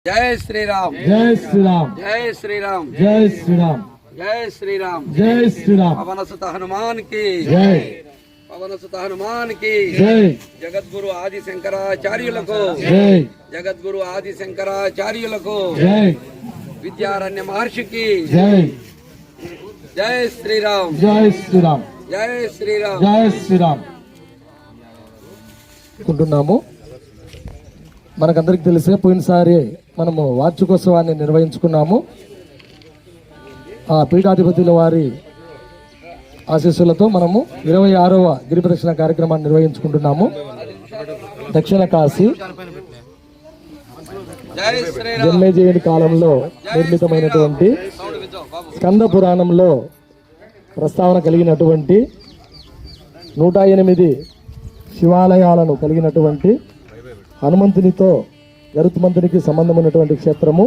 జై శ్రీరామ్ జై శ్రీరామ్ జై శ్రీరామ్ జై శ్రీరామ్ జై శ్రీరామ్ జై శ్రీరామ్ పవనసుత హనుమాన్ కి జై పవనసుత హనుమాన్ కి జై జగద్గురు ఆది శంకరాచార్యులకు జై జగద్గురు ఆది శంకరాచార్యులకు జై విద్యారణ్య మహర్షికి జై జై శ్రీరామ్ జై శ్రీరామ్ జై శ్రీరామ్ జై శ్రీరామ్ అనుకుంటున్నాము. మనకందరికి తెలిసే పోయినసారి మనము వార్షికోత్సవాన్ని నిర్వహించుకున్నాము. ఆ పీఠాధిపతుల వారి ఆశీస్సులతో మనము 26వ గిరి ప్రదక్షిణ కార్యక్రమాన్ని నిర్వహించుకుంటున్నాము. దక్షిణ కాశీ జై శ్రీరామ్ జన్మేజయుని కాలంలో నిర్మితమైనటువంటి స్కంద పురాణంలో ప్రస్తావన కలిగినటువంటి 108 శివాలయాలను కలిగినటువంటి హనుమంతునితో గరుత్మంతునికి సంబంధం ఉన్నటువంటి క్షేత్రము.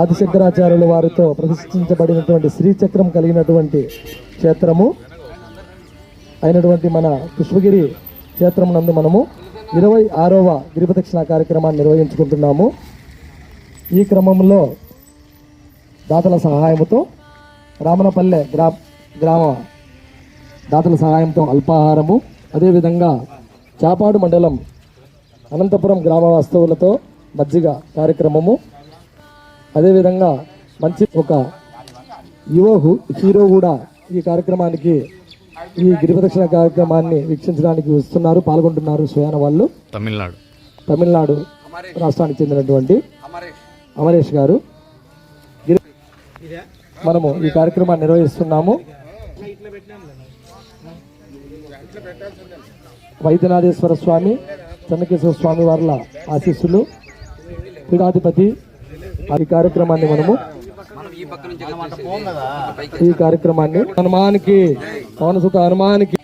ఆదిశంకరాచార్యుల వారితో ప్రతిష్ఠించబడినటువంటి శ్రీచక్రం కలిగినటువంటి క్షేత్రము అయినటువంటి మన పుష్పగిరి క్షేత్రం నందు మనము 26వ గిరి ప్రదక్షిణ కార్యక్రమాన్ని నిర్వహించుకుంటున్నాము. ఈ క్రమంలో దాతల సహాయంతో రామనపల్లె గ్రామ దాతల సహాయంతో అల్పాహారము, అదేవిధంగా చాపాడు మండలం అనంతపురం గ్రామ వాస్తవులతో మజ్జిగ కార్యక్రమము, అదేవిధంగా మంచి ఒక యువ హీరో కూడా ఈ కార్యక్రమానికి ఈ గిరి ప్రదక్షిణ కార్యక్రమాన్ని వీక్షించడానికి వస్తున్నారు, పాల్గొంటున్నారు. స్వయాన వాళ్ళు తమిళనాడు రాష్ట్రానికి చెందినటువంటి అమరేష్ గారు. మనము ఈ కార్యక్రమాన్ని నిర్వహిస్తున్నాము. వైద్యనాథేశ్వర స్వామి, చెన్నకేశ్వర స్వామి వార్ల ఆశీస్సులు, పీఠాధిపతి ఈ కార్యక్రమాన్ని మనము హనుమానికి పవనసుత హనుమానికి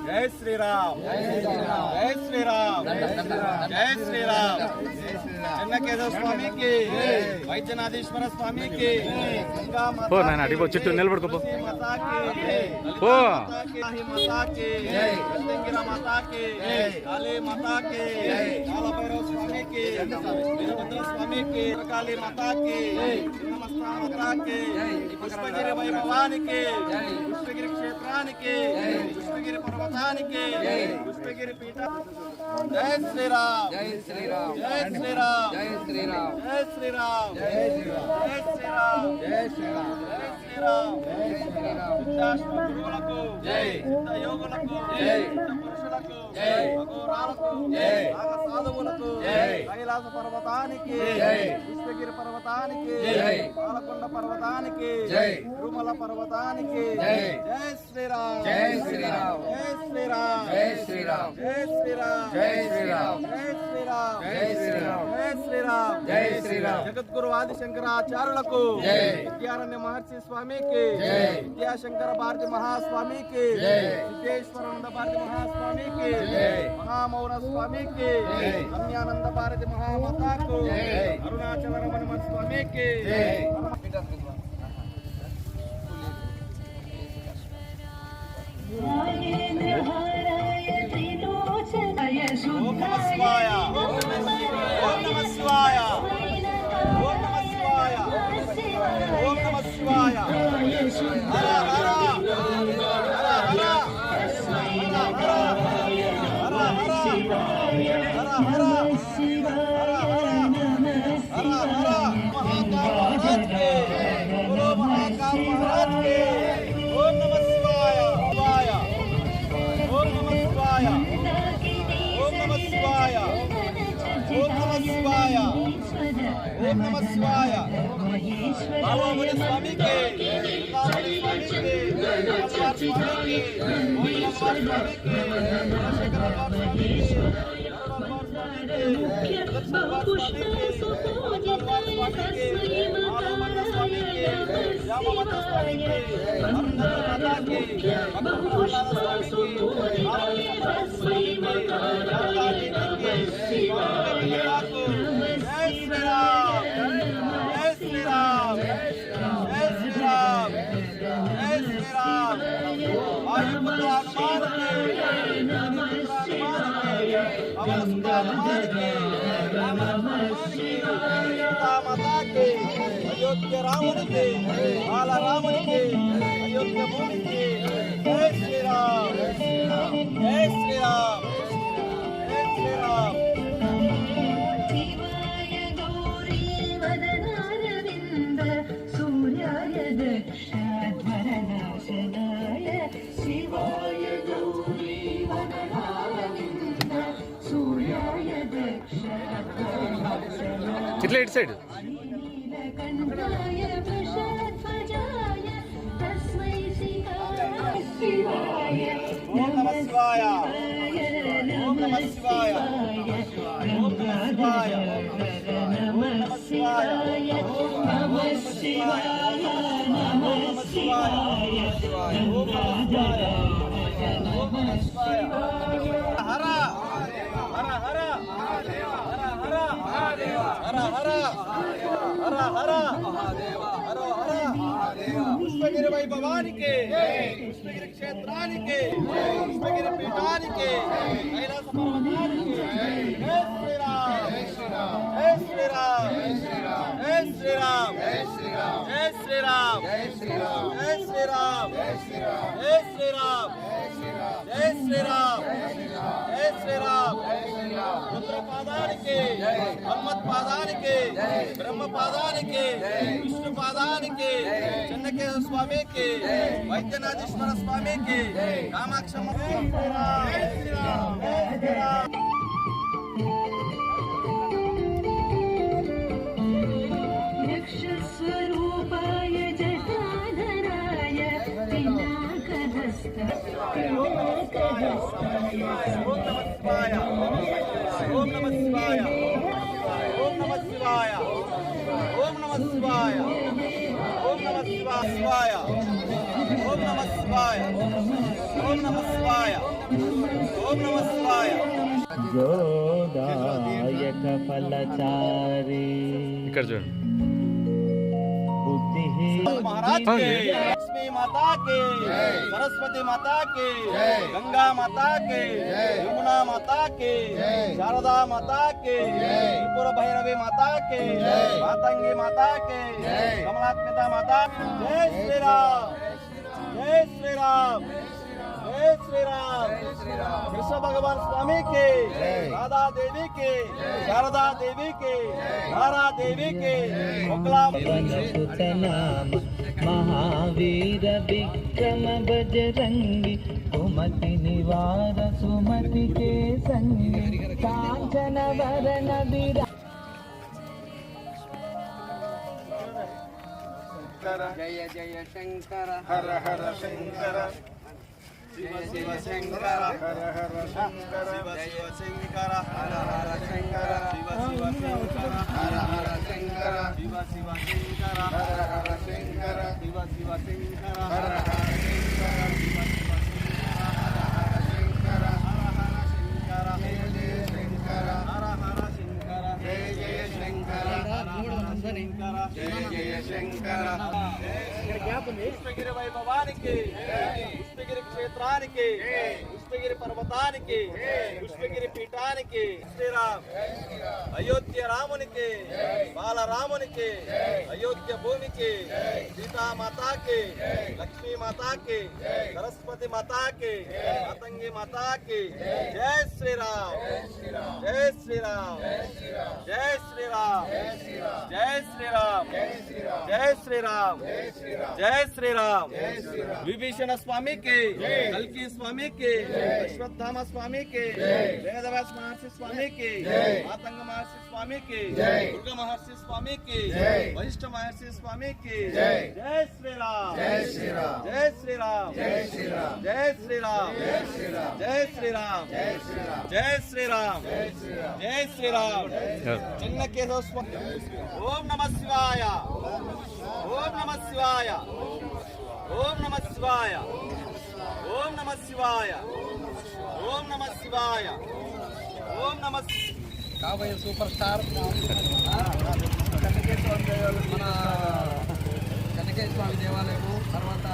జై శ్రీరామ్ జై శ్రీరామ్ జై శ్రీరామ్ చెన్నకేశవ స్వామికి వైద్యనాథేశ్వర స్వామికి गंगा माता పో నాయన అడిగో చుట్టూ నిలబడుకోపో तुलसी माता की పో माही माता की गंगा माता की काली माता की काला भैरव स्वामी की वीरभद्र स्वामी की काली माता की नमस्ता माता की पुष्पगिरी वै भवानी की पुष्पगिरी क्षेत्राనికి पुष्पगिरी पर्वताనికి पुष्पगिरी पीठ जय श्री राम జై శ్రీరామ్ जय श्री राम జై శ్రీరామ్ जय श्री राम जय श्री राम జై శ్రీరామ్ जय श्री राम జై శ్రీరామ్ విద్యాశ్రమ గురువులకు జై సిద్ధ యోగులకు జై సిద్ధ పురుషులకు జై అఘోరాలకు జై నాగ సాధువులకు జై కైలాస పర్వతానికి జై పుష్పగిరి పర్వతానికి జై పాలకొండ పర్వతానికి జై తిరుమల పర్వతానికి జై జై శ్రీరామ్ జై శ్రీరామ్ జై శ్రీరామ్ జై శ్రీరామ్ జై శ్రీరామ్ జై శ్రీరామ్ జై శ్రీరామ్ జై శ్రీరామ్ జై శ్రీరామ్ జై శ్రీరామ్ జగద్గురు ఆది శంకరాచార్యులకు జై విద్యారణ్య మహర్షి స్వామికి జై విద్యాశంకర భారతి మహాస్వామికి జై సిద్ధేశ్వరానంద భారతి మహాస్వామికి జై మహామౌన స్వామికి జై రమ్యానంద భారతి మహామాతకు జై అరుణాచల రమణ స్వామికి జై ఓం నమ శివాయ ఓం నమ శివాయ ఓం నమ శివాయ ఓం నమ శివాయ హర హర హర ఓం నమ శివాయ ఓం నమ శివాయ ఓం నమ శివాయ ఓం నమ శివాయ ఓం నమ శివాయ బాబాముని స్వామికి దుర్గాముని స్వామికి అమ్మవారి స్వామికి ఓంకార స్వామికి శంకర స్వామికి అయోధ్య రామునికి బాల రామునికి అయోధ్య భూమికి జై శ్రీరామ్ జై శ్రీరామ్ జై శ్రీరామ్ శివాయ గౌరీ వదనారవింద సూర్యాయ దక్షాధ్వరనాశనాయ శివాయ గౌరీ వదనారవింద సూర్యాయ దక్షాధ్వరనాశనాయ ఇట్లా ఇటు సైడ్ నీలకంఠాయ వృషధ్వజాయ తస్మై శివాయ ఓం నమ శివాయ ఓం నమ శివాయ ఓం నమ శివాయ ఓం నమ శివాయ ఓం నమ శివాయ ఓం నమ శివాయ ఓం నమ శివాయ ఓం నమ శివాయ హర హర హర హర హర హర హర హర హర హర పుష్పగిరి వైభవానికి పుష్పగిరి క్షేత్రానికి పుష్పగిరి పీఠానికి కైలాస పర్వతానికి జై శ్రీరామ్ జై శ్రీరామ్ జై శ్రీరామ్ జై శ్రీరామ్ జై శ్రీరామ్ జై శ్రీరామ్ జై శ్రీరామ్ జై శ్రీరామ్ జై శ్రీరామ్ రుద్ర పాదానికి హనుమత్ పాదానికి బ్రహ్మ పాదానికి విష్ణు పాదానికి చెన్నకేశ్వర స్వామికి వైద్యనాథేశ్వర స్వామికి కామాక్షమ్మ జై శ్రీరామ్ జై శ్రీరామ్ యక్షస్వరూపాయ జటాధరాయ పినాకహస్తాయ ఓం నమ శివాయ ఓం నమ శివాయ ఓం నమ శివాయ ఓం నమ శివాయ ఓం నమ శివాయ ఓం నమ శివాయ ఓం నమ శివాయ ఓం నమ శివాయ జోదాయక ఫలచారి ఇక్కడ చూడండి బుద్ధి महाराज के, लक्ष्मी माता के, सरस्वती माता के, गंगा माता के, यमुना माता के, शारदा माता के, त्रिपुर भैरवी माता के, मातंगी माता के, कमलात्मिता माता के। जय श्री राम, जय श्री राम, जय श्री राम। कृष्ण भगवान स्वामी के, राधा देवी के, शारदा देवी के, तारा देवी के, मुकला नाम महावीर विक्रम बजरंगी कुमति निवार सुमति के संगी कांचन वरण विरा जय जय शंकर हर हर शंकर, शिव शिव शंकर, हर हर शंकर, शिव शिव शंकर, हर हर शंकर, शिव शिव शंकर, हर हर शंकर, शिव शिव शंकर, हर हर शंकर, शिव शिव शंकर, हर हर शंकर, शिव शिव शंकर, हर हर शंकर, हर हर शंकर, जय जय शंकर, हर हर शंकर, जय जय शंकर। పుష్పగిరి వైభవానికి, పుష్పగిరి క్షేత్రానికి, పుష్పగిరి పర్వతానికి, పుష్పగిరి పీఠానికి శ్రీరామ్, అయోధ్య రామునికి, బాలరామునికి, అయోధ్య భూమికి, సీతామాతాకి, లక్ష్మీ మాతాకి, సరస్వతి మాతాకి, మాతంగి మాతాకి, జై శ్రీరామ్, జై శ్రీరామ్, జై శ్రీరామ్, జై శ్రీరామ్, జై శ్రీరామ్, జై శ్రీరామ్। విభీషణ స్వామికి, కల్కి స్వామికి, అశ్వత్థామ స్వామికి, వేదవ్యాస మహర్షి స్వామికి, మాతంగ మహర్షి స్వామికి, దుర్గ మహర్షి స్వామికి, వశిష్ఠ మహర్షి స్వామికి, జై శ్రీరామ్, జై శ్రీరామ్, జై శ్రీరామ్, జై శ్రీరామ్, జై శ్రీరామ్, జై శ్రీరామ్, జై శ్రీరామ్, జై శ్రీరామ్। చెన్నకేశవ స్వామి। ఓం నమః శివాయ, ఓం నమః శివాయ, ఓం నమః శివాయ, ఓం నమః శివాయ, ఓం నమః శివాయ, ఓం నమః। కాబోయే సూపర్ స్టార్ కనకేశ్వర స్వామి దేవాలయం, మన కనకేశ్వర స్వామి దేవాలయము, తర్వాత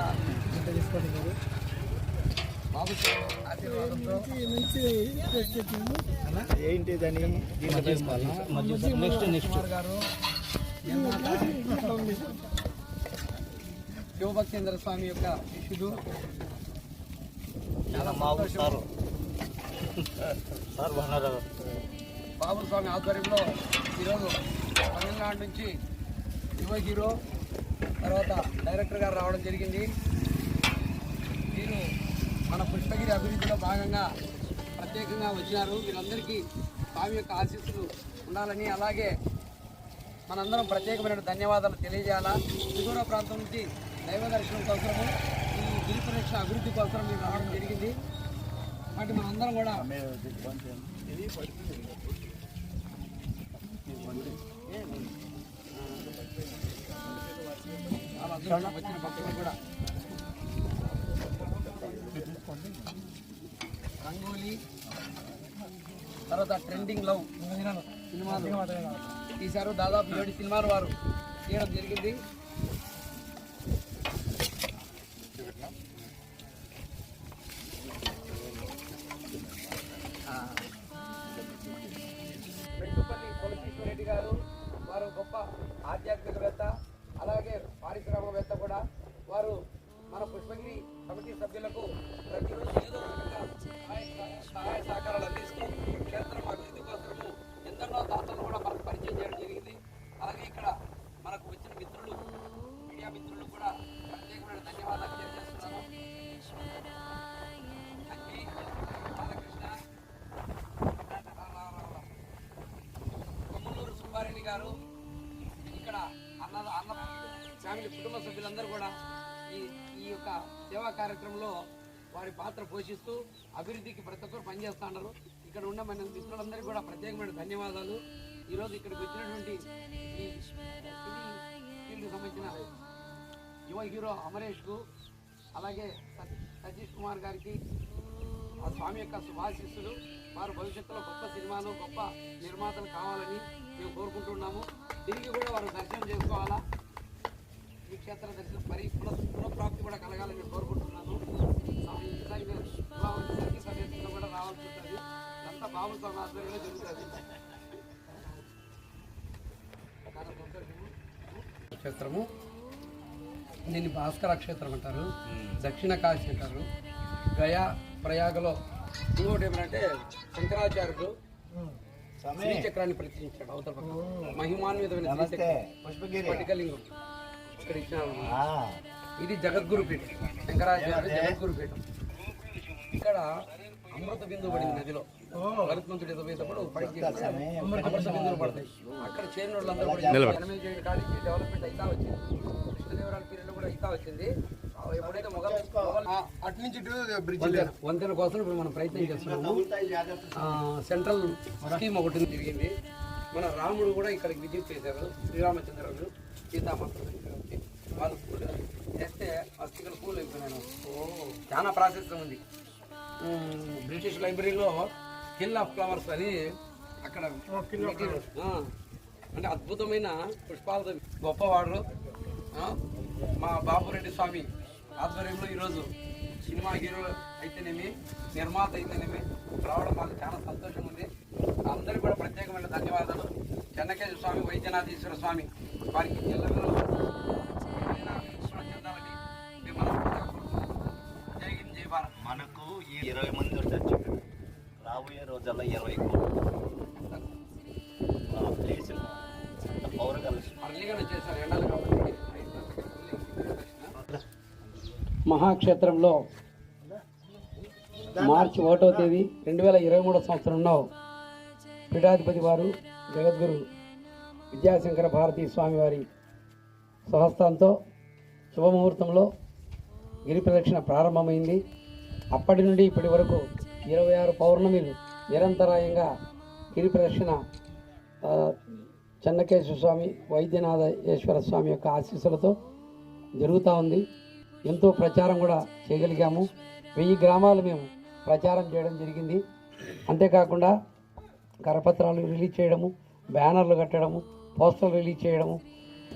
బాబు ఆశీర్వాదంతో ఏంటిదని కుమార్ గారు, శివభక్తేంద్ర స్వామి యొక్క శిష్యుడు, చాలా సంతోషం. బాబు స్వామి ఆధ్వర్యంలో ఈరోజు తమిళనాడు నుంచి యువ హీరో, తర్వాత డైరెక్టర్ గారు రావడం జరిగింది. వీరు మన పుష్పగిరి అభివృద్ధిలో భాగంగా ప్రత్యేకంగా వచ్చినారు. వీరందరికీ స్వామి యొక్క ఆశీస్సులు ఉండాలని, అలాగే మనందరం ప్రత్యేకమైన ధన్యవాదాలు తెలియజేయాలా. సుదూర ప్రాంతం నుంచి దైవ దర్శనం కోసము, ఈ గిరి ప్రదక్షిణ అభివృద్ధి కోసం మేము రావడం జరిగింది. వాటి మనందరం కూడా చాలా అదృష్టం వచ్చిన భక్తులు కూడా రంగోలీ, తర్వాత ట్రెండింగ్ లవ్ సినిమాలు తీశారు. దాదాపు 7 సినిమాలు వారు తీయడం జరిగింది. మెట్టుపల్లి తులసీశ్వరరెడ్డి గారు, వారు గొప్ప ఆధ్యాత్మికవేత్త, అలాగే పారిశ్రామికవేత్త కూడా. వారు మన పుష్పగిరి కమిటీ సభ్యులకు ప్రతిరోజు ఏదో ఒక రకంగా సహాయ సహకారాలు అందిస్తూ క్షేత్రం అభివృద్ధి కోసము ఎందరో దాతలు కూడా మనకు పరిచయం చేయడం జరిగింది. అలాగే ఇక్కడ మనకు వచ్చిన మిత్రులు, మీడియా మిత్రులు కూడా ప్రత్యేకమైన ధన్యవాదాలు తెలియజేస్తున్నాను. అంజీ, బాలకృష్ణ, కొమ్మలూరు సుబ్బారెడ్డి గారు, ఇక్కడ అన్న ఫ్యామిలీ కుటుంబ సభ్యులందరూ కూడా ఈ యొక్క సేవా కార్యక్రమంలో వారి పాత్ర పోషిస్తూ అభివృద్ధికి ప్రతి ఒక్కరు పనిచేస్తూ ఉన్నారు. ఇక్కడ ఉన్న మన మిత్రులందరికీ కూడా ప్రత్యేకమైన ధన్యవాదాలు. ఈరోజు ఇక్కడికి వచ్చినటువంటి ఈ ఫీల్డ్కి సంబంధించిన యువ హీరో అమరేష్కు, అలాగే సతీష్ కుమార్ గారికి ఆ స్వామి యొక్క శుభాశీస్సులు. వారు భవిష్యత్తులో గొప్ప సినిమాలు, గొప్ప నిర్మాతలు కావాలని మేము కోరుకుంటున్నాము. తిరిగి కూడా వారు దర్శనం చేసుకోవాలా. ఈ క్షేత్ర దర్శనం పునఃప్రాప్తి కూడా కలగాలని కోరుకుంటున్నాను. సమేతంగా కూడా రావాల్సి ఉంటుంది. అంతా బాబు స్వామి ఆధ్వర్యంలో జరుగుతుంది. క్షేత్రము దీన్ని భాస్కర క్షేత్రం అంటారు, దక్షిణ కాశీ అంటారు. గయా ప్రయాగలో ఇంకోటి ఏమంటే శంకరాచార్యులు శ్రీచక్రాన్ని ప్రతిష్ఠించాడు. అవతల పక్క మహిమాన్వితమైన స్ఫటికలింగం ఇక్కడ ఇచ్చినారు. ఇది జగద్గురు పీఠం, శంకరాచార్య జగద్గురు పీఠం. ఇక్కడ అమృత బిందువు పడింది నదిలో. గరుత్మంతుడు ఎదుగుతప్పుడు పైకి అమృత బిందువులు పడతాయి. అక్కడ చేరిన వాళ్ళందరూ కూడా కాడికి డెవలప్మెంట్ అయితా వచ్చింది. కృష్ణదేవరాయల పీరియడ్లో కూడా అయితా వచ్చింది. ఎప్పుడైతే అటు నుంచి వంతెన కోసం ఇప్పుడు మనం ప్రయత్నం చేస్తున్నాము. సెంట్రల్ స్కీమ్ ఒకటి జరిగింది. మన రాముడు కూడా ఇక్కడికి విజిట్ చేశారు. శ్రీరామచంద్రుడు సీతామాత వాళ్ళు చేస్తే ఫస్ట్ ఇక్కడ కూల్ అయిపోయినాను. చాలా ప్రాసెస్ ఉంది. బ్రిటిష్ లైబ్రరీలో హిల్ ఆఫ్ ఫ్లవర్స్ అని అక్కడ అంటే అద్భుతమైన పుష్పాలతో గొప్పవాడు మా బాపురెడ్డి స్వామి ఆధ్వర్యంలో ఈరోజు సినిమా హీరో అయితేనేమి, నిర్మాత అయితేనేమి రావడం మాకు చాలా సంతోషంగా ఉంది. అందరికీ కూడా ప్రత్యేకమైన ధన్యవాదాలు. చెన్నకేశ్వర స్వామి, వైద్యనాథేశ్వర స్వామి వారికి మనకు 20 మంది ఉండొచ్చు. రాబోయే రోజుల్లో 20 పవర్ కలిసి అర్లీగానే చేశారు ఎండలు కాబట్టి. మహాక్షేత్రంలో మార్చి 1వ తేదీ 2023 సంవత్సరంలో పీఠాధిపతి వారు జగద్గురు విద్యాశంకర భారతీ స్వామి వారి స్వహస్తంతో శుభముహూర్తంలో గిరి ప్రదక్షిణ ప్రారంభమైంది. అప్పటి నుండి ఇప్పటి వరకు 26 పౌర్ణమిలు నిరంతరాయంగా గిరి ప్రదక్షిణ చెన్నకేశ్వర స్వామి, వైద్యనాథేశ్వర స్వామి యొక్క ఆశీస్సులతో జరుగుతూ ఉంది. ఎంతో ప్రచారం కూడా చేయగలిగాము. 1000 గ్రామాలు మేము ప్రచారం చేయడం జరిగింది. అంతేకాకుండా కరపత్రాలు రిలీజ్ చేయడము, బ్యానర్లు కట్టడము, పోస్టర్లు రిలీజ్ చేయడము,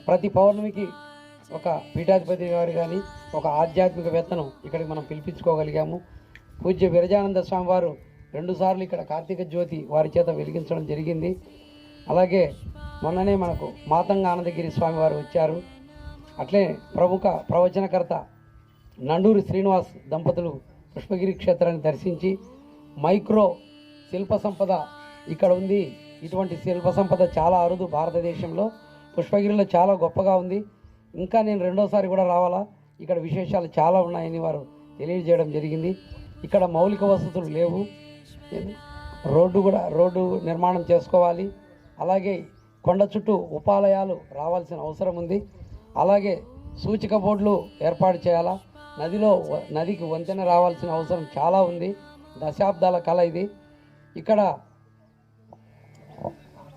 ప్రతి పౌర్ణమికి ఒక పీఠాధిపతి గారు కానీ ఒక ఆధ్యాత్మికవేత్తను ఇక్కడికి మనం పిలిపించుకోగలిగాము. పూజ్య విరజానంద స్వామి వారు 2 సార్లు ఇక్కడ కార్తీక జ్యోతి వారి చేత వెలిగించడం జరిగింది. అలాగే మొన్ననే మనకు మాతంగ ఆనందగిరి స్వామి వారు వచ్చారు. అట్లే ప్రముఖ ప్రవచనకర్త నండూరి శ్రీనివాస్ దంపతులు పుష్పగిరి క్షేత్రాన్ని దర్శించి మైక్రో శిల్ప సంపద ఇక్కడ ఉంది. ఇటువంటి శిల్ప సంపద చాలా అరుదు భారతదేశంలో. పుష్పగిరిలో చాలా గొప్పగా ఉంది. ఇంకా నేను 2వసారి కూడా రావాలా, ఇక్కడ విశేషాలు చాలా ఉన్నాయని వారు తెలియజేయడం జరిగింది. ఇక్కడ మౌలిక వసతులు లేవు. రోడ్డు నిర్మాణం చేసుకోవాలి. అలాగే కొండ చుట్టూ ఉపాలయాలు రావాల్సిన అవసరం ఉంది. అలాగే సూచిక బోర్డులు ఏర్పాటు చేయాలా. నదికి వంతెన రావాల్సిన అవసరం చాలా ఉంది. దశాబ్దాల కళ ఇది. ఇక్కడ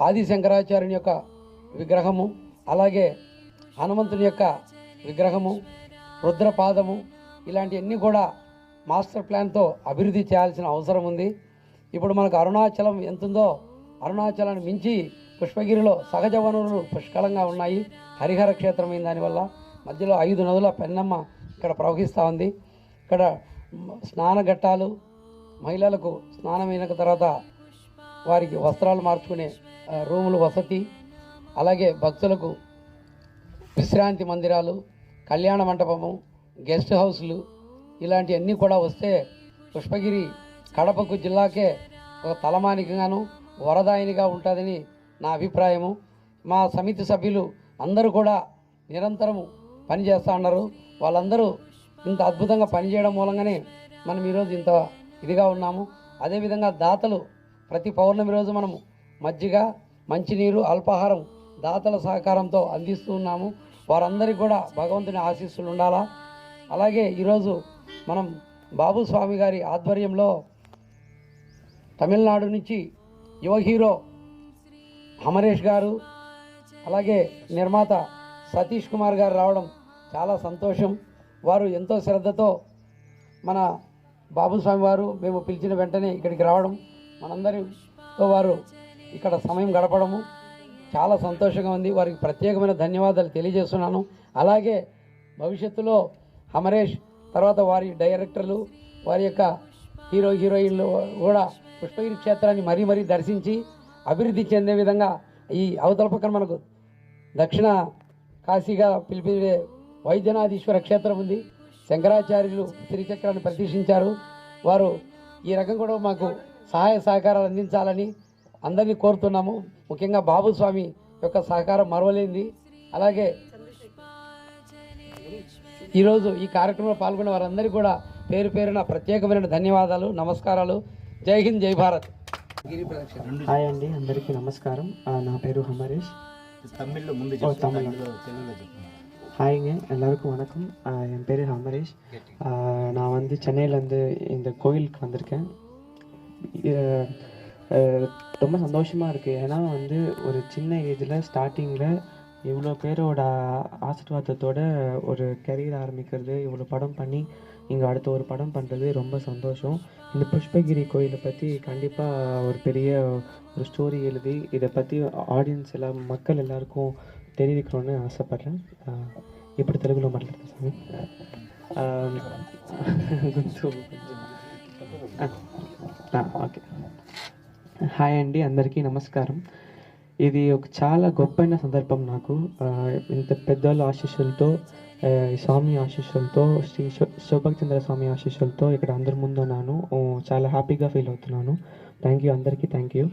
ఆది శంకరాచార్యుని యొక్క విగ్రహము, అలాగే హనుమంతుని యొక్క విగ్రహము, రుద్రపాదము, ఇలాంటివన్నీ కూడా మాస్టర్ ప్లాన్తో అభివృద్ధి చేయాల్సిన అవసరం ఉంది. ఇప్పుడు మనకు అరుణాచలం ఎంతుందో అరుణాచలాన్ని మించి పుష్పగిరిలో సహజ వనరులు పుష్కలంగా ఉన్నాయి. హరిహర క్షేత్రమైన దానివల్ల మధ్యలో 5 నదుల పెన్నమ్మ ఇక్కడ ప్రవహిస్తూ ఉంది. ఇక్కడ స్నానఘట్టాలు, మహిళలకు స్నానమైన తర్వాత వారికి వస్త్రాలు మార్చుకునే రూములు వసతి, అలాగే భక్తులకు విశ్రాంతి మందిరాలు, కళ్యాణ మంటపము, గెస్ట్ హౌస్లు ఇలాంటివన్నీ కూడా వస్తే పుష్పగిరి కడపకు జిల్లాకే ఒక తలమానికగాను వరదాయినిగా ఉంటుందని నా అభిప్రాయము. మా సమితి సభ్యులు అందరూ కూడా నిరంతరము పనిచేస్తూ ఉన్నారు. వాళ్ళందరూ ఇంత అద్భుతంగా పనిచేయడం మూలంగానే మనం ఈరోజు ఇంత ఇదిగా ఉన్నాము. అదేవిధంగా దాతలు ప్రతి పౌర్ణమి రోజు మనము మజ్జిగ, మంచినీరు, అల్పాహారం దాతల సహకారంతో అందిస్తూ ఉన్నాము. వారందరికీ కూడా భగవంతుని ఆశీస్సులు ఉండాలా. అలాగే ఈరోజు మనం బాబు స్వామి గారి ఆధ్వర్యంలో తమిళనాడు నుంచి యువ హీరో అమరేష్ గారు, అలాగే నిర్మాత సతీష్ కుమార్ గారు రావడం చాలా సంతోషం. వారు ఎంతో శ్రద్ధతో మన బాబుస్వామి వారు మేము పిలిచిన వెంటనే ఇక్కడికి రావడం, మనందరితో వారు ఇక్కడ సమయం గడపడము చాలా సంతోషంగా ఉంది. వారికి ప్రత్యేకమైన ధన్యవాదాలు తెలియజేస్తున్నాను. అలాగే భవిష్యత్తులో అమరేష్ తర్వాత వారి డైరెక్టర్లు వారి యొక్క హీరోయిన్లు కూడా పుష్పగిరి క్షేత్రాన్ని మరీ దర్శించి అభివృద్ధి చెందే విధంగా ఈ అవతల పక్కన మనకు దక్షిణ కాశీగా పిలిపే వైద్యనాథీశ్వర క్షేత్రం ఉంది. శంకరాచార్యులు శ్రీచక్రాన్ని ప్రతిష్ఠించారు. వారు ఈ రకం కూడా మాకు సహాయ సహకారాలు అందించాలని అందరినీ కోరుతున్నాము. ముఖ్యంగా బాబు స్వామి యొక్క సహకారం మరవలేంది. అలాగే ఈరోజు ఈ కార్యక్రమంలో పాల్గొన్న వారందరికీ కూడా పేరు పేరున ప్రత్యేకమైన ధన్యవాదాలు, నమస్కారాలు. జై హింద్, జై భారత్. హాయ్ అండి, అందరికీ నమస్కారం. నా பேரு ஹமரேஷ். ஹாய்ங்க, எல்லாருக்கும் வணக்கம். என் பேர் ஹமரேஷ். நான் வந்து சென்னையிலேருந்து இந்த கோயிலுக்கு வந்திருக்கேன். ரொம்ப சந்தோஷமாக இருக்குது. ஏன்னா வந்து ஒரு சின்ன ஏஜில் ஸ்டார்டிங்கில் இவ்வளோ பேரோட ஆசீர்வாதத்தோட ஒரு கெரியர் ஆரம்பிக்கிறது, இவ்வளோ படம் பண்ணி இங்கே அடுத்த ஒரு படம் பண்ணுறது ரொம்ப சந்தோஷம். இந்த புஷ்பகிரி கோயிலை பற்றி கண்டிப்பாக ஒரு பெரிய ஒரு ஸ்டோரி எழுதி இதை பற்றி ఆడియన్స్ எல்லாம் மக்கள் எல்லாருக்கும் தெரிவிக்கணும்னு ఆశపడ్డాను. ఇప్పుడు తెలుగులో మాట్లాడతా స్వామి. ఓకే. హాయ్ అండి, అందరికీ నమస్కారం. ఇది ఒక చాలా గొప్పైన సందర్భం నాకు. ఇంత పెద్దోళ్ళ ఆశీస్సులతో, స్వామి ఆశీస్సులతో, శ్రీ శోభక్చంద్ర స్వామి ఆశీస్సులతో ఇక్కడ అందరి ముందు ఉన్నాను. చాలా హ్యాపీగా ఫీల్ అవుతున్నాను. థ్యాంక్ యూ, అందరికీ థ్యాంక్ యూ.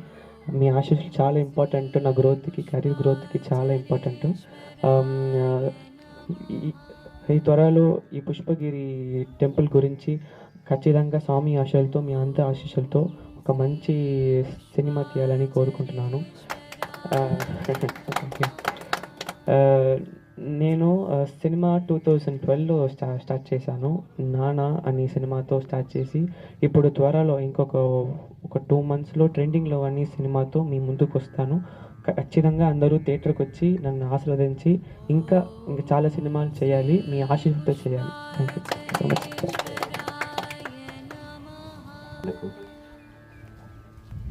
మీ ఆశీస్సులు చాలా ఇంపార్టెంట్, నా గ్రోత్కి, కెరీర్ గ్రోత్కి చాలా ఇంపార్టెంట్. ఈ త్వరలో ఈ పుష్పగిరి టెంపుల్ గురించి ఖచ్చితంగా స్వామి ఆశలతో, మీ అందరి ఆశీస్సులతో ఒక మంచి సినిమా తీయాలని కోరుకుంటున్నాను. నేను సినిమా 2012లో స్టార్ట్ చేశాను. నానా అనే సినిమాతో స్టార్ట్ చేసి ఇప్పుడు త్వరలో ఇంకొక 2 monthsలో ట్రెండింగ్లో అనే సినిమాతో మీ ముందుకు వస్తాను. ఖచ్చితంగా అందరూ థియేటర్కి వచ్చి నన్ను ఆశీర్వదించి ఇంకా చాలా సినిమాలు చేయాలి, మీ ఆశీస్సులతో చేయాలి. Thank you so much.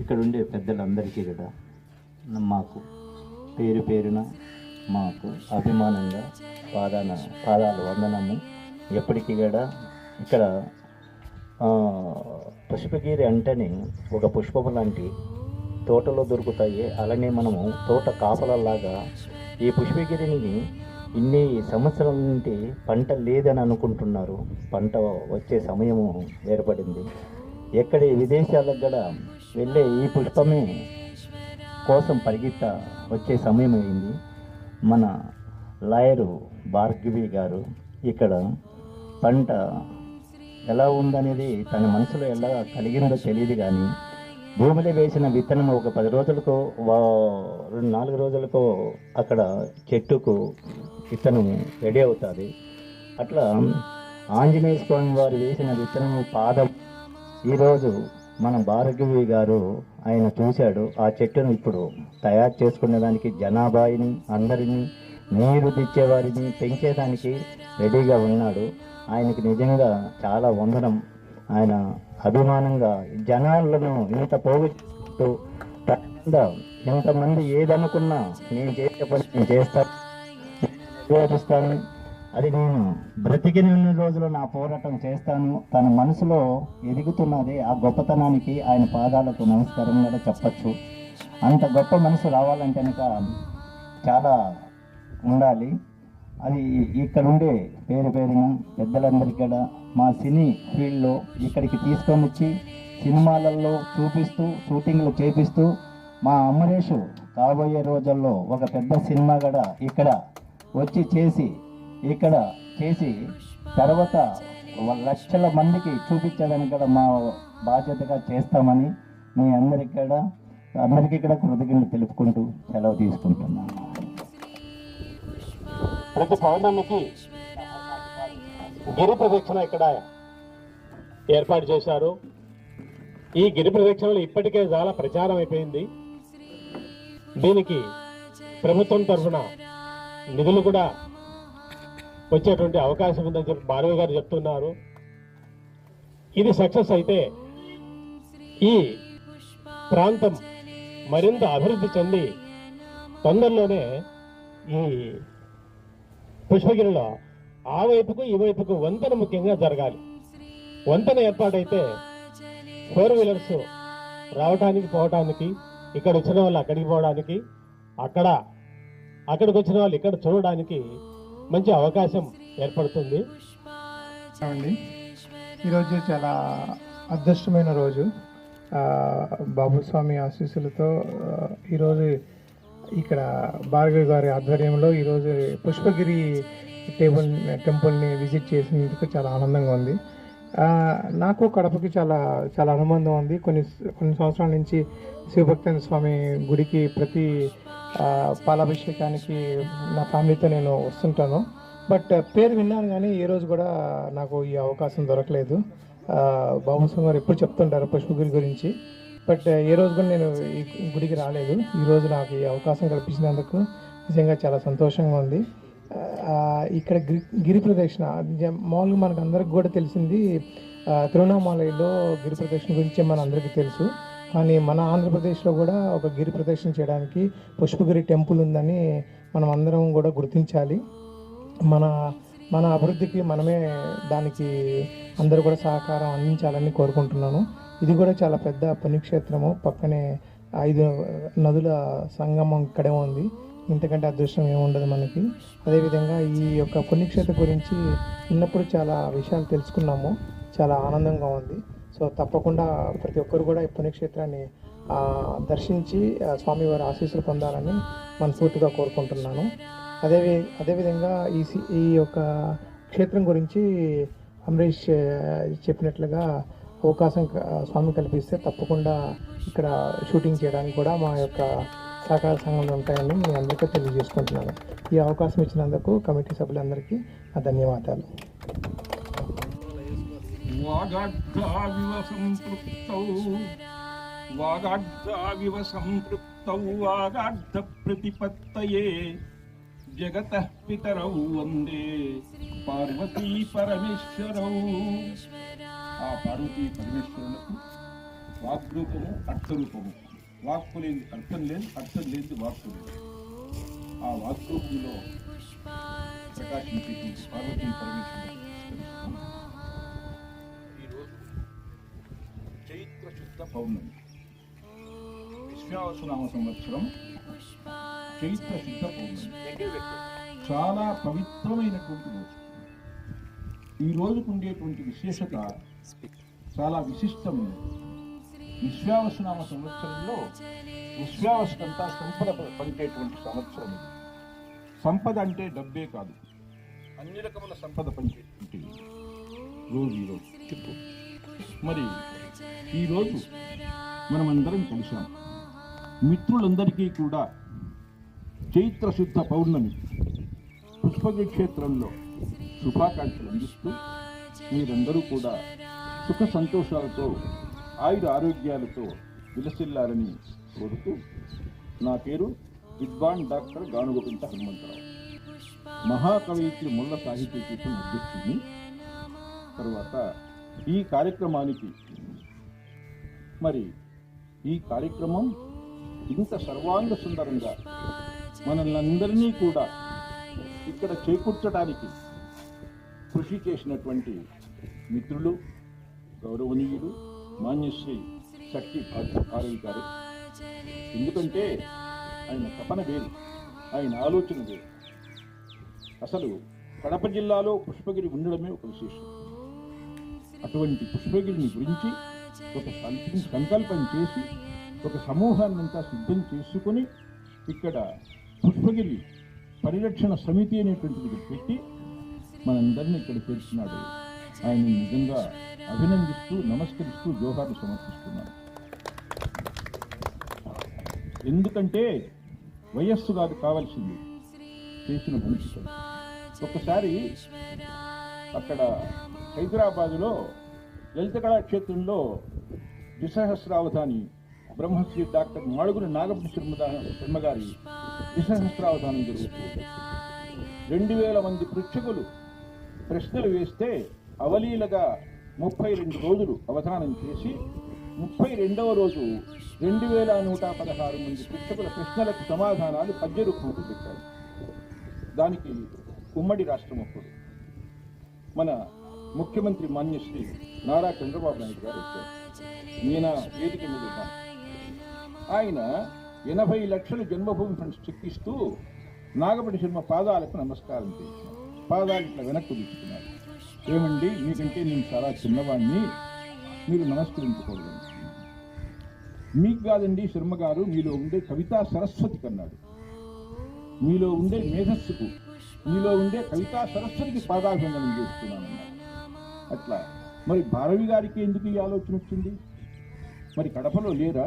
ఇక్కడ ఉండే పెద్దలందరికీ కూడా మాకు పేరు పేరున మాకు అభిమానంగా పాదాలు వందనము. ఎప్పటికీ కూడా ఇక్కడ పుష్పగిరి అంటేనే ఒక పుష్పము లాంటి తోటలో దొరుకుతాయి. అలానే మనము తోట కాపలలాగా ఈ పుష్పగిరిని ఇన్ని సంవత్సరాల నుండి పంట లేదని అనుకుంటున్నారు. పంట వచ్చే సమయము ఏర్పడింది. ఎక్కడి విదేశాలకు కూడా వెళ్ళే ఈ పుష్పమే కోసం పరిగెత్త వచ్చే సమయం అయింది. మన లాయరు భార్గవి గారు ఇక్కడ పంట ఎలా ఉందనేది తన మనసులో ఎలా కలిగిందో తెలియదు, కానీ భూమిలో వేసిన విత్తనం ఒక 10 రోజులకో 4 రోజులకో అక్కడ చెట్టుకు విత్తనం రెడీ అవుతుంది. అట్లా ఆంజనేయ స్వామి వారు వేసిన విత్తనము పాదం ఈరోజు మన భార్గవి గారు ఆయన చూశాడు. ఆ చెట్టును ఇప్పుడు తయారు చేసుకునేదానికి జనాభాని అందరినీ నీరు తెచ్చేవారిని పెంచేదానికి రెడీగా ఉన్నాడు. ఆయనకి నిజంగా చాలా వందనం. ఆయన అభిమానంగా జనాలను ఇంత పోగొట్టు ఎంతమంది ఏదనుకున్నా నేను చేసే పని నేను చేస్తాను, నిర్వహిస్తాను. అది నేను బ్రతికిన రోజులు నా పోరాటం చేస్తాను. తన మనసులో ఎదుగుతున్నది. ఆ గొప్పతనానికి ఆయన పాదాలకు నమస్కారం కూడా చెప్పచ్చు. అంత గొప్ప మనసు రావాలంటే కనుక చాలా ఉండాలి. అది ఇక్కడ ఉండే పేరు పేరున పెద్దలందరికీ కూడా మా సినీ ఫీల్డ్లో ఇక్కడికి తీసుకొని వచ్చి సినిమాలలో చూపిస్తూ షూటింగ్లు చేపిస్తూ మా అమరేష్ కాబోయే రోజుల్లో ఒక పెద్ద సినిమా కూడా ఇక్కడ వచ్చి చేసి తర్వాత 1 లక్షల మందికి చూపించేదానికి కూడా మా బాధ్యతగా చేస్తామని మీ అందరికీ కూడా కృతజ్ఞతలు తెలుపుకుంటూ సెలవు తీసుకుంటున్నాను. ప్రతి పౌర్ణమికి గిరి ప్రదక్షిణ ఇక్కడ ఏర్పాటు చేశారు. ఈ గిరి ప్రదక్షిణలు ఇప్పటికే చాలా ప్రచారం అయిపోయింది. దీనికి ప్రభుత్వం తరఫున నిధులు కూడా వచ్చేటువంటి అవకాశం ఉందని చెప్పి భార్గవి గారు చెప్తున్నారు. ఇది సక్సెస్ అయితే ఈ ప్రాంతం మరింత అభివృద్ధి చెంది తొందరలోనే ఈ పుష్పగిరిలో ఆ వైపుకు ఈ వైపుకు వంతెన ముఖ్యంగా జరగాలి. వంతెన ఏర్పాటైతే 4 వీలర్స్ రావడానికి పోవడానికి, ఇక్కడ వచ్చిన వాళ్ళు అక్కడికి పోవడానికి, అక్కడికి వచ్చిన వాళ్ళు ఇక్కడ చూడడానికి మంచి అవకాశం ఏర్పడుతుంది. ఈరోజు చాలా అదృష్టమైన రోజు. బాబుస్వామి ఆశీస్సులతో ఈరోజు ఇక్కడ భార్గవి గారి ఆధ్వర్యంలో ఈరోజు పుష్పగిరి టెంపుల్ని విజిట్ చేసినందుకు చాలా ఆనందంగా ఉంది. నాకు కడపకి చాలా చాలా అనుబంధం ఉంది. కొన్ని సంవత్సరాల నుంచి శివభక్తేంద్ర స్వామి గుడికి ప్రతి పాలాభిషేకానికి నా ఫ్యామిలీతో నేను వస్తుంటాను. బట్ పేరు విన్నాను కానీ ఏ రోజు కూడా నాకు ఈ అవకాశం దొరకలేదు. బాబుస్వామి గారు ఎప్పుడు చెప్తుంటారు పుష్పగిరి గురించి, బట్ ఏ రోజు కూడా నేను ఈ గుడికి రాలేదు. ఈరోజు నాకు ఈ అవకాశం కల్పించినందుకు నిజంగా చాలా సంతోషంగా ఉంది. ఇక్కడ గిరి ప్రదక్షిణ మామూలుగా మనకు అందరికి కూడా తెలిసింది, తిరువణామలలో గిరి ప్రదక్షిణ గురించి మన అందరికీ తెలుసు. కానీ మన ఆంధ్రప్రదేశ్లో కూడా ఒక గిరి ప్రదక్షిణ చేయడానికి పుష్పగిరి టెంపుల్ ఉందని మనం అందరం కూడా గుర్తించాలి. మన అభివృద్ధికి మనమే దానికి అందరూ కూడా సహకారం అందించాలని కోరుకుంటున్నాను. ఇది కూడా చాలా పెద్ద పుణ్యక్షేత్రము, పక్కనే 5 నదుల సంగమం ఇక్కడే ఉంది. ఇంతకంటే అదృష్టం ఏముండదు మనకి. అదేవిధంగా ఈ యొక్క పుణ్యక్షేత్రం గురించి చిన్నప్పుడు చాలా విషయాలు తెలుసుకున్నాము, చాలా ఆనందంగా ఉంది. సో తప్పకుండా ప్రతి ఒక్కరు కూడా ఈ పుణ్యక్షేత్రాన్ని దర్శించి స్వామివారి ఆశీస్సులు పొందాలని మనస్ఫూర్తిగా కోరుకుంటున్నాను. అదేవిధంగా ఈ యొక్క క్షేత్రం గురించి అమరీష్ చెప్పినట్లుగా అవకాశం స్వామి కల్పిస్తే తప్పకుండా ఇక్కడ షూటింగ్ చేయడానికి కూడా మా యొక్క సహకార సంఘంలో ఉంటాయని మీ అందరికీ తెలియజేసుకుంటున్నాను. ఈ అవకాశం ఇచ్చినందుకు కమిటీ సభ్యులందరికీ నా ధన్యవాదాలు. వాగార్థావివ సంపృక్తౌ వాగార్థ ప్రతిపత్తయే జగతః పితరౌ వందే పార్వతీ పరమేశ్వరౌ. ఆ పార్వతీ పరమేశ్వరులకు వాగ్రూపము అర్థరూపము. వాక్కు లేని అర్థం లేదు, అర్థం లేని వాక్కు లేదు. ఆ వాగ్రూపంలో ప్రకాశించేటువంటి పార్వతీ పరమేశ్వరుడు ఈరోజు చైత్ర శుద్ధ పౌర్ణమి, విశ్వావసునామ సంవత్సరం చైత్ర శుద్ధ పౌర్ణమి. చాలా పవిత్రమైనటువంటి రోజు. ఈ రోజుకు ఉండేటువంటి విశేషత చాలా విశిష్టమైనది. విశ్వావసునామ సంవత్సరంలో విశ్వావసుకంతా సంపద పంచేటువంటి సంవత్సరం. సంపద అంటే డబ్బే కాదు, అన్ని రకముల సంపద పంచేటువంటి రోజు ఈరోజు. మరి ఈరోజు మనమందరం కలిసాం. మిత్రులందరికీ కూడా చైత్ర శుద్ధ పౌర్ణమి పుష్పగిరి క్షేత్రంలో శుభాకాంక్షలు అందిస్తూ మీరందరూ కూడా సుఖ సంతోషాలతో ఆయుర ఆరోగ్యాలతో విలసిల్లాలని కోరుతూ, నా పేరు విద్వాన్ డాక్టర్ గానుగోపింట హనుమంతరావు, మహాకవయిత్రి ముల్ల సాహిత్య పీఠం అధ్యక్షుడిని. తర్వాత ఈ కార్యక్రమానికి ఈ కార్యక్రమం ఇంత సర్వాంగ సుందరంగా మనల్ని అందరినీ కూడా ఇక్కడ చేకూర్చడానికి కృషి చేసినటువంటి మిత్రులు, గౌరవనీయులు మాన్యశ్రీ శక్తి ఆరవి గారు. ఎందుకంటే ఆయన తపన వేరు, ఆయన ఆలోచన వేరు. అసలు కడప జిల్లాలో పుష్పగిరి ఉండడమే ఒక విశేషం. అటువంటి పుష్పగిరిని గురించి ఒక సంకల్పం చేసి ఒక సమూహాన్నంతా సిద్ధం చేసుకొని ఇక్కడ పుష్పగిరి పరిరక్షణ సమితి అనేటువంటిది పెట్టి మనందరినీ ఇక్కడ చేర్చినాడు. ఆయన నిజంగా అభినందిస్తూ నమస్కరిస్తూ జోహార్లు సమర్పిస్తున్నాడు. ఎందుకంటే వయస్సు కాదు కావాల్సింది, చేసిన మంచి. ఒకసారి అక్కడ హైదరాబాదులో లలిత కళాక్షేత్రంలో ద్విసహస్రావధాని బ్రహ్మశ్రీ డాక్టర్ మాడుగురి నాగభూషణ శర్మ గారి ద్విసహస్రావధానం జరుగుతుంది. 2000 మంది పృచ్ఛకులు ప్రశ్నలు వేస్తే అవలీలగా 32 రోజులు అవధానం చేసి 32వ రోజు 2116 మంది పృచ్ఛకుల ప్రశ్నలకు సమాధానాలు పద్య రూపంలో పెట్టారు. దానికి ఉమ్మడి రాష్ట్రం అప్పుడు మన ముఖ్యమంత్రి మాన్యశ్రీ నారా చంద్రబాబు నాయుడు గారు వచ్చారు. ఈయన వేదిక మీద ఉన్నారు. ఆయన 80 లక్షల జన్మభూమి ఫండ్స్ చెక్ ఇస్తూ నాగపటి శర్మ పాదాలకు నమస్కారం చేశారు. పాదాలు ఇట్లా వెనక్కు తీసుకున్నారు. ఏమండి, మీకంటే నేను చాలా చిన్నవాడిని, మీరు నమస్కరించకూడదు. మీకు కాదండి శర్మ గారు, మీలో ఉండే కవితా సరస్వతి కన్నాడు. మీలో ఉండే మేధస్సుకు, మీలో ఉండే కవితా సరస్వతికి పాదాభివందనం చేస్తున్నానన్నాడు. అట్లా మరి భారవి గారికి ఎందుకు ఈ ఆలోచన వచ్చింది? మరి కడపలో లేరా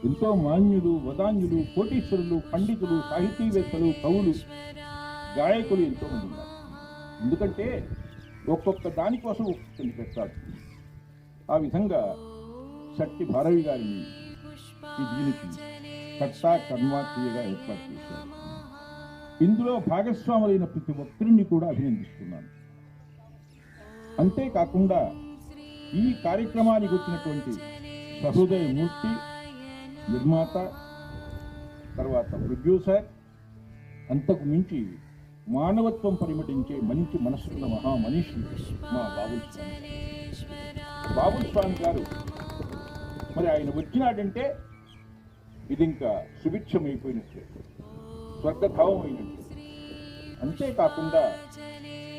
ఎంతో మాన్యులు, వదాన్యులు, కోటీశ్వరులు, పండితులు, సాహితీవేత్తలు, కవులు, గాయకులు ఎంతో మంది ఉన్నారు. ఎందుకంటే ఒక్కొక్క దానికోసం ఒక్కొక్కరిని పెట్టాడు. ఆ విధంగా శక్తి భారవి గారిని ఈ దీనికి కర్తా కర్మాక్రియగా ఏర్పాటు చేశారు. ఇందులో భాగస్వాములైన ప్రతి ఒక్కరిని కూడా అభినందిస్తున్నాను. అంతేకాకుండా ఈ కార్యక్రమానికి వచ్చినటువంటి సహృదయ మూర్తి, నిర్మాత, తర్వాత ప్రొడ్యూసర్, అంతకు మించి మానవత్వం పరిమటించే మంచి మనసున్న మహామనిషి మా బాబుల్ స్వామి. బాబుల్ స్వామి గారు మరి ఆయన వచ్చినాడంటే ఇది ఇంకా సుభిక్షమైపోయినట్లే, స్వర్గధామం అయినట్లే. అంతేకాకుండా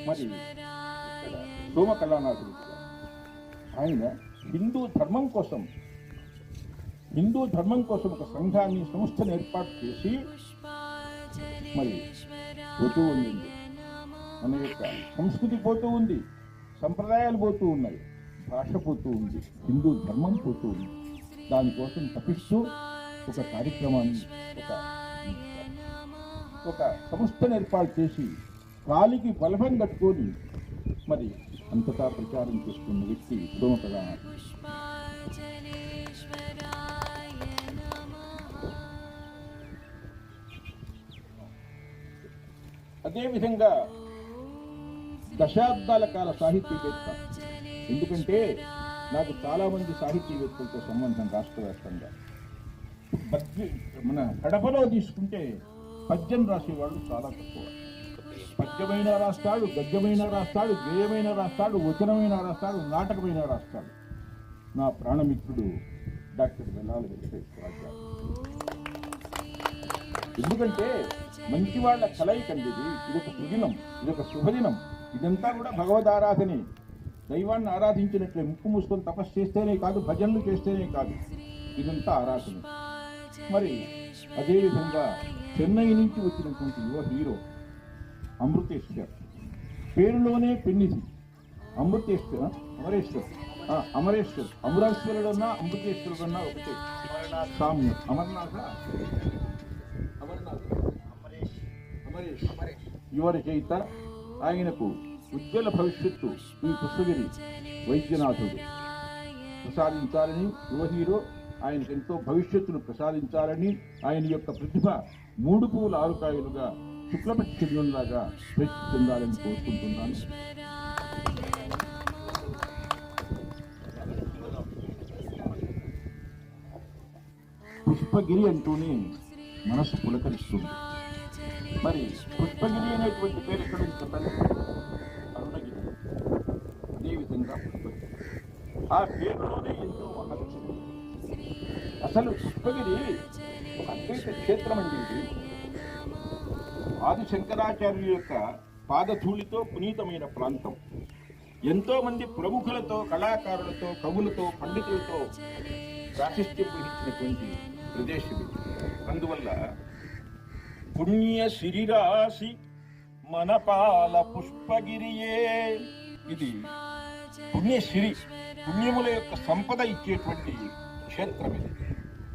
మరి ఇక్కడ సోమ కళానాథుడు ఆయన హిందూ ధర్మం కోసం ఒక సంఘాన్ని, సంస్థను ఏర్పాటు చేసి మరి పోతూ ఉంది. మన యొక్క సంస్కృతి పోతూ ఉంది, సంప్రదాయాలు పోతూ ఉన్నాయి, భాష పోతూ ఉంది, హిందూ ధర్మం పోతూ ఉంది. దానికోసం తప్పిస్తూ ఒక కార్యక్రమాన్ని, ఒక సంస్థను ఏర్పాటు చేసి కాలికి బలభం కట్టుకొని మరి అంతటా ప్రచారం చేస్తున్న వ్యక్తి సోమకళ. అదేవిధంగా దశాబ్దాల కాల సాహితీవేత్త. ఎందుకంటే నాకు చాలా మంది సాహితీవేత్తలతో సంబంధం రాష్ట్ర వ్యాప్తంగా. మన కడపలో తీసుకుంటే పద్యం రాసేవాళ్ళు చాలా తక్కువ. పద్యమైనా రాస్తాడు, గద్యమైనా రాస్తాడు, గేయమైనా రాస్తాడు, వచనమైనా రాస్తాడు, నాటకమైనా రాస్తాడు. నా ప్రాణమిత్రుడు డాక్టర్ వెల్లాల వెంకటేశ్వరరావు గారు. ఎందుకంటే మంచి వాళ్ళ కలయికండి ఇది. ఇదొక సుదినం, ఇదొక శుభదినం. ఇదంతా కూడా భగవద్ ఆరాధనే, దైవాన్ని ఆరాధించినట్లే. ముక్కు మూసుకొని తపస్సు చేస్తేనే కాదు, భజనలు చేస్తేనే కాదు, ఇదంతా ఆరాధన. మరి అదేవిధంగా చెన్నై నుంచి వచ్చినటువంటి యువ హీరో అమృతేశ్వర్, పేరులోనే పెన్నిది. అమృతేశ్వర్, అమరేశ్వర్, అమరేశ్వరుడన్నా అమృతేశ్వరుడన్నా ఒకటే సామ్యం. అమరేష్ యువ రచయిత. ఆయనకు ఉజ్వల భవిష్యత్తు ఈ పుష్పగిరి వైద్యనాథుడు ప్రసాదించాలని, యువ హీరో ఆయనకు ఎంతో భవిష్యత్తును ప్రసాదించాలని, ఆయన యొక్క ప్రతిభ 3 పువ్వుల 6 కాయలుగా శుక్లపక్ష లాగా ప్రసిద్ధి చెందాలని కోరుకుంటున్నాను. పుష్పగిరి అంటూనే మనసు పులకరిస్తుంది. మరి పుష్పగిరి అనేటువంటి పేరు ఎక్కడ నుంచి చెప్పాలి? అరుణగిరి. అదేవిధంగా పుష్పగిరి, ఆ పేరులోనే ఎంతో మహత్యం. అసలు పుష్పగిరి అద్వైత క్షేత్రం అండి. ఇది ఆది శంకరాచార్యుల యొక్క పాదధూళితో పునీతమైన ప్రాంతం. ఎంతో మంది ప్రముఖులతో, కళాకారులతో, కవులతో, పండితులతో ప్రాశస్త్యం వహించినటువంటి ప్రదేశం ఇది. అందువల్ల పుణ్య శిరిరాశి మనపాల పుష్పగిరియే. ఇది పుణ్యశ్రీ, పుణ్యముల యొక్క సంపద ఇచ్చేటువంటి క్షేత్రం ఇది.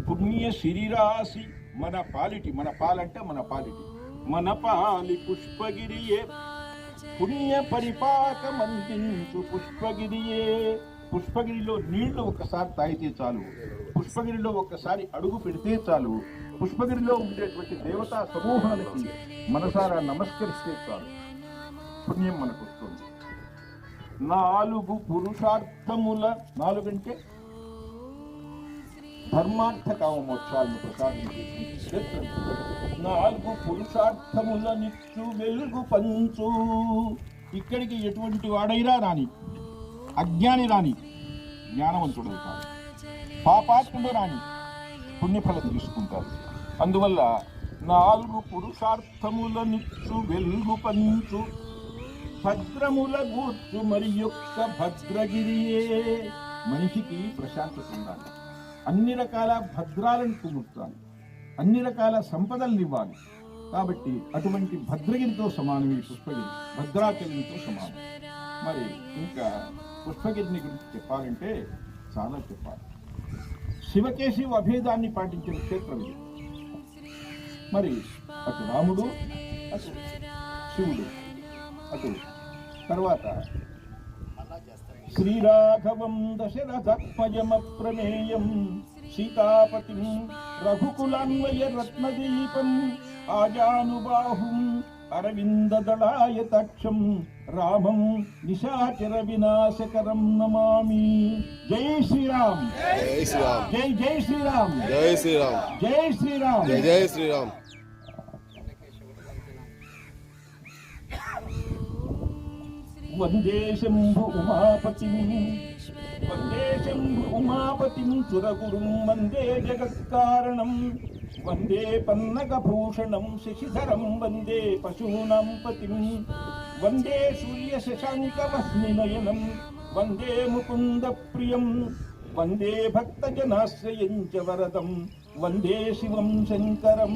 పుణ్య శిరిరాశి మన పాలిటి, మన పాలంటే మన పాలిటి, మన పాలి పుష్పగిరియే. పుణ్య పరిపాకమందించు పుష్పగిరియే. పుష్పగిరిలో నీళ్లు ఒక్కసారి తాగితే చాలు, పుష్పగిరిలో ఒక్కసారి అడుగు పెడితే చాలు, పుష్పగిరిలో ఉండేటువంటి దేవతా సమూహాలకి మనసారా నమస్కరిస్తే చాలు, పుణ్యం మనకు వస్తుంది. 4 పురుషార్థముల, 4 అంటే ధర్మార్థ కామ మోక్షాలను ప్రసాదించే క్షేత్రం. 4 పురుషార్థముల నిత్యు వెలుగు పంచు. ఇక్కడికి ఎటువంటి వాడైనా రాని, అజ్ఞాని రాని జ్ఞానవంతుడవుతాడు, పాపాత్ముడు రాని పుణ్యఫలం తీసుకుంటారు. అందువల్ల 4 పురుషార్థములనిచ్చు వెలుగు పంచు భద్రముల గూర్చు మరి యొక్క భద్రగిరియే. మనిషికి ప్రశాంతత ఉండాలి, అన్ని రకాల భద్రాలను కూర్చాలి, అన్ని రకాల సంపదలను ఇవ్వాలి. కాబట్టి అటువంటి భద్రగిరితో సమానం ఈ పుష్పగిరి, భద్రాచలంతో సమానం. మరి ఇంకా పుష్పగిరిని గురించి చెప్పాలంటే చాలా చెప్పాలి. శివకేశవ అభేదాన్ని పాటించిన క్షేత్రం ఇది. మరి అటు రాముడు, అటు శివుడు, అటు తర్వాత శ్రీరాఘవం దశరథత్మజమప్రమేయం సీతాపతిం రఘుకులాన్వయ రత్నదీపం ఆజానుబాహుం అరవిందదళాయతాక్షం రామం నిశాచర వినాశకరం నమామి. జై శ్రీరామ్, జై శ్రీరామ్, జై జై శ్రీరామ్, జై శ్రీరామ్, జై శ్రీరామ్, జై జై శ్రీరామ్. వందే శంభు ఉమాపతిం, వందే శంభు ఉమాపతిం సురగురుం వందే జగత్కారణం, వందే పన్నగభూషణం శశిధరం వందే పశూనాం పతిం, వందే సూర్యశశాంకవహ్నినయనం వందే ముకుంద ప్రియం, వందే భక్తజనాశ్రయం చ వరదం వందే శివం శంకరం.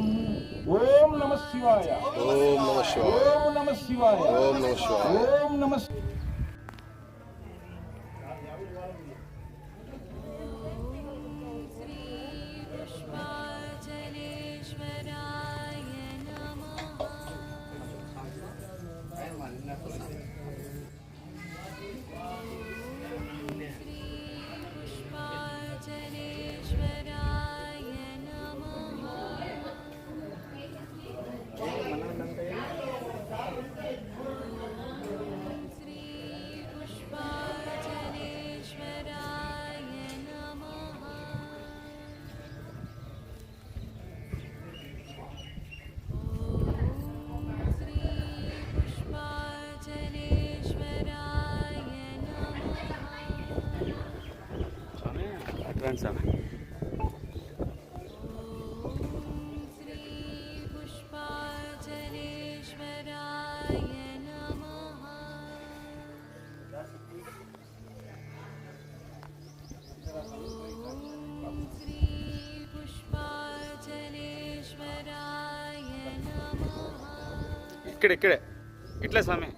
ఓం నమః శివాయ, ఓం నమః శివాయ, ఓం నమః శివాయ, ఓం నమః శివాయ, ఓం నమః. ఇక్కడే ఇట్లా స్వామి.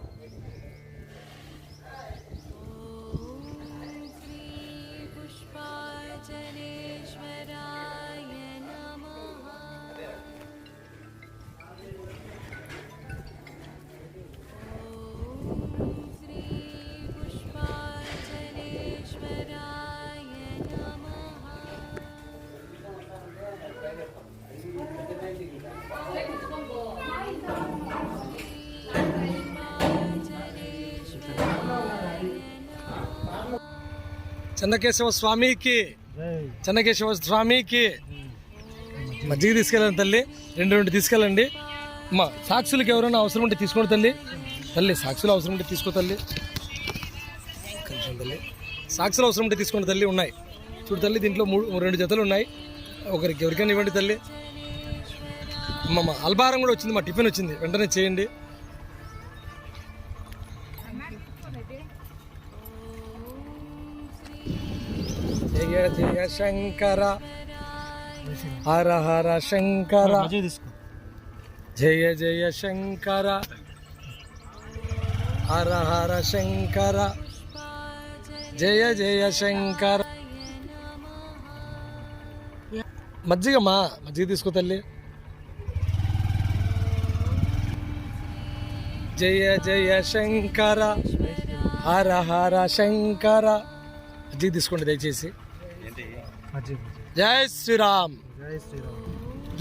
చెన్నకేశవ స్వామికి, చెన్నకేశవ స్వామికి. మజ్జిగ తీసుకెళ్ళండి తల్లి, 2 తీసుకెళ్ళండి. అమ్మా సాక్షులకి ఎవరైనా అవసరం ఉంటే తీసుకోండి తల్లి. తల్లి సాక్షులు అవసరం ఉంటే తీసుకో తల్లి. తల్లి సాక్షులు అవసరం ఉంటే తీసుకోండి తల్లి. ఉన్నాయి చూడు తల్లి, దీంట్లో 2 జతలు ఉన్నాయి. ఎవరికైనా ఇవ్వండి తల్లి. అమ్మమ్మ అల్పాహారం కూడా వచ్చింది, మా టిఫిన్ వచ్చింది, వెంటనే చేయండి. జయ జయ శంకర హర హర శంకర, జయ జయ శంకర హర హర శంకర, జయ జయ శంకర. మజ్జిగమ్మా, మజ్జిగ తీసుకో తల్లి. జయ జయ శంకర హర హర శంకర. మజ్జిగ తీసుకోండి దయచేసి. జై శ్రీరామ్, జై శ్రీరామ్,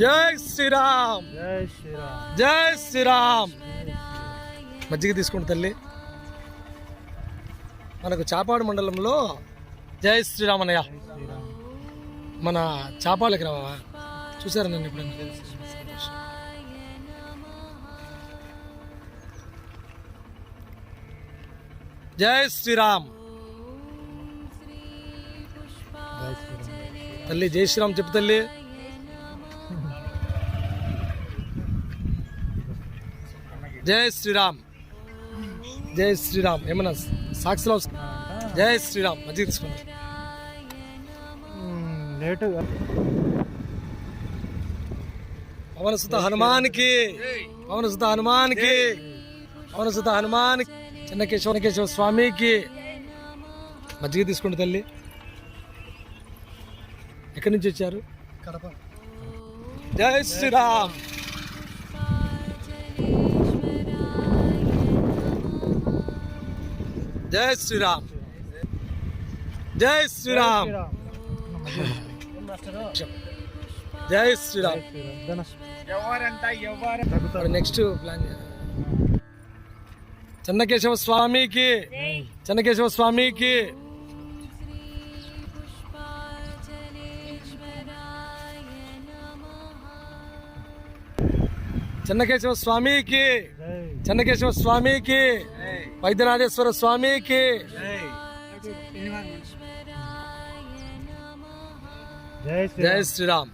జై శ్రీరామ్, జై శ్రీరామ్, జై శ్రీరామ్. మజ్జిగ తీసుకోండి తల్లి. మనకు చాపాడు మండలంలో జై శ్రీరామ్ అన్నయ్య, మన చాపాలకి రావా చూసారా నన్ను ఎప్పుడైనా? జై శ్రీరామ్. తల్లి జై శ్రీరామ్ చెప్పు తల్లి. జై శ్రీరామ్. జై శ్రీరామ్. ఏమన్నా సాక్షిలో జై శ్రీరామ్ మజ్జిగ తీసుకున్నాం. పవన సుత హనుమానికి, పవన సుత హనుమానికి, పవన సుత హనుమానికి, చెన్నకేశవ స్వామికి మజ్జిగ తీసుకోండి తల్లి. ఎక్కడి నుంచి వచ్చారు? కడప. జై శ్రీరామ్. జై శ్రీరామ్. జై శ్రీరామ్. జై శ్రీరామ్. నెక్స్ట్ ప్లాన్ చెన్నకేశవ స్వామికి, చెన్నకేశవ స్వామికి, చెన్నకేశవ స్వామికి, చెన్నకేశవ స్వామికి, వైద్యనాథేశ్వర స్వామికి. జై శ్రీరామ్.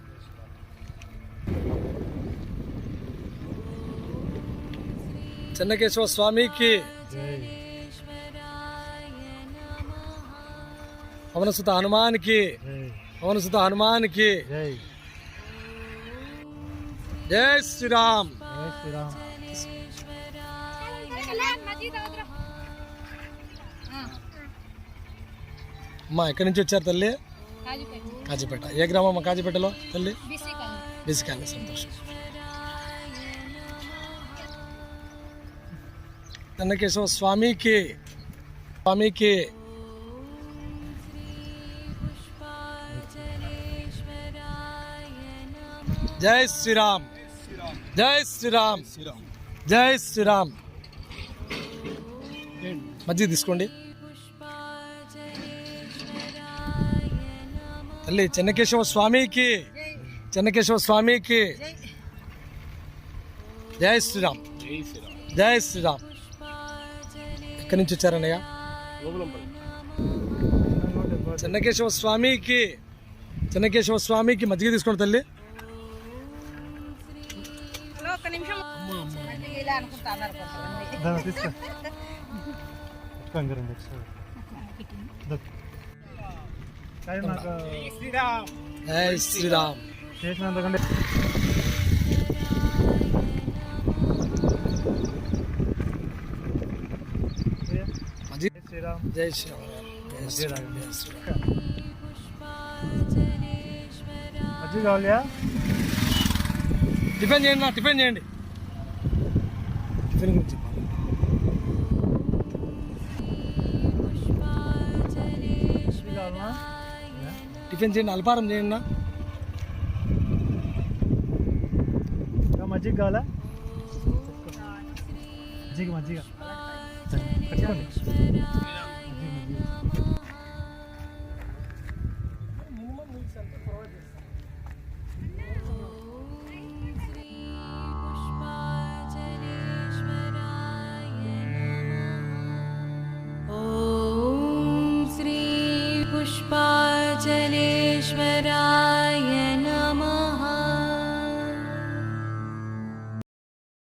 చెన్నకేశవ స్వామికి, పవనసుత హనుమానికి, పవనసుత హనుమానికి. జై శ్రీరామ్. అమ్మా ఎక్కడి నుంచి వచ్చారు తల్లి? కాజీపేట. ఏ గ్రామం అమ్మా కాజీపేటలో తల్లి? బిసికాలి. సంతోషం. చెన్నకేశవ స్వామికి, స్వామికి. జై శ్రీరామ్. జై శ్రీరామ్. జై శ్రీరామ్. మజ్జిగ తీసుకోండి తల్లి. చెన్నకేశవ స్వామికి, చెన్నకేశవ స్వామికి. జై శ్రీరామ్. జై శ్రీరామ్. ఎక్కడి నుంచి వచ్చారన్నయ్య? చెన్నకేశవ స్వామికి, చెన్నకేశవ స్వామికి మజ్జిగ తీసుకోండి తల్లి. జై శ్రీరామ్. జై శ్రీరామ్. టిఫిన్ చేయండి నా, టిఫిన్ చేయండి. టిఫిన్ గురించి టిఫిన్ చేయండి, అల్పారం చేయండి నా. మజ్జిగ కావాలా? మజ్జిగ మజ్జిగ కట్టుకోండి. మినిమం నీడ్స్ అంతా ప్రొవైడ్ చేస్తాం.